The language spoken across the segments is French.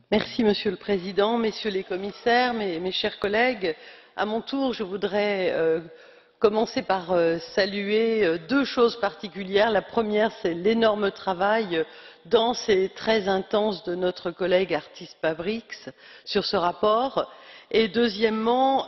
Merci, Monsieur le Président, Messieurs les commissaires, mes chers collègues. À mon tour, je voudrais commencer par saluer deux choses particulières. La première, c'est l'énorme travail dense et très intense de notre collègue Artis Pabriks sur ce rapport. Et deuxièmement,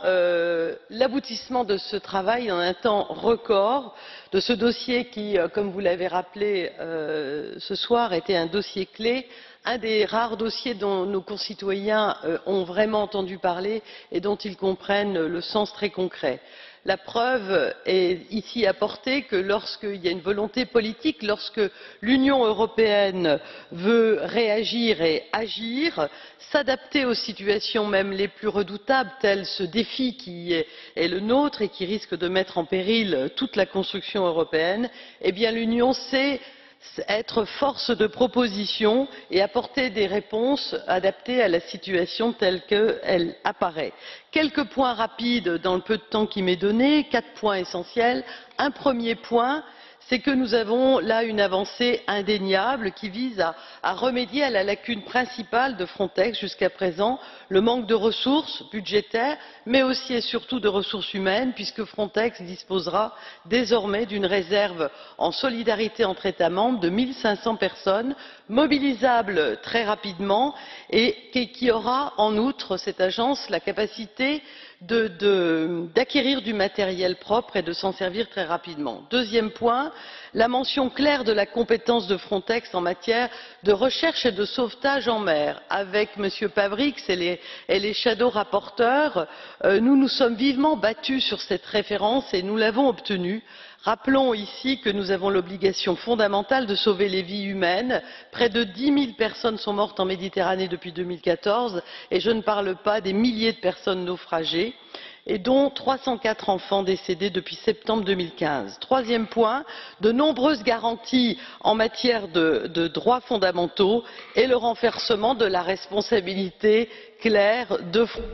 l'aboutissement de ce travail en un temps record, de ce dossier qui, comme vous l'avez rappelé ce soir, était un dossier clé, un des rares dossiers dont nos concitoyens ont vraiment entendu parler et dont ils comprennent le sens très concret. La preuve est ici apportée que lorsqu'il y a une volonté politique, lorsque l'Union européenne veut réagir et agir, s'adapter aux situations même les plus redoutables, tel ce défi qui est le nôtre et qui risque de mettre en péril toute la construction européenne, eh bien l'Union sait être force de proposition et apporter des réponses adaptées à la situation telle qu'elle apparaît. Quelques points rapides dans le peu de temps qui m'est donné, 4 points essentiels. Un premier point, c'est que nous avons là une avancée indéniable qui vise à remédier à la lacune principale de Frontex jusqu'à présent, le manque de ressources budgétaires, mais aussi et surtout de ressources humaines, puisque Frontex disposera désormais d'une réserve en solidarité entre États membres de 1 500 personnes, mobilisables très rapidement, et qui aura en outre, cette agence, la capacité d'acquérir du matériel propre et de s'en servir très rapidement. Deuxième point, la mention claire de la compétence de Frontex en matière de recherche et de sauvetage en mer. Avec M. Pabriks et les shadow rapporteurs, nous nous sommes vivement battus sur cette référence et nous l'avons obtenue. Rappelons ici que nous avons l'obligation fondamentale de sauver les vies humaines. Près de 10 000 personnes sont mortes en Méditerranée depuis 2014 et je ne parle pas des milliers de personnes naufragées, et dont 304 enfants décédés depuis septembre 2015. Troisième point, de nombreuses garanties en matière de droits fondamentaux et le renforcement de la responsabilité claire de Frontex.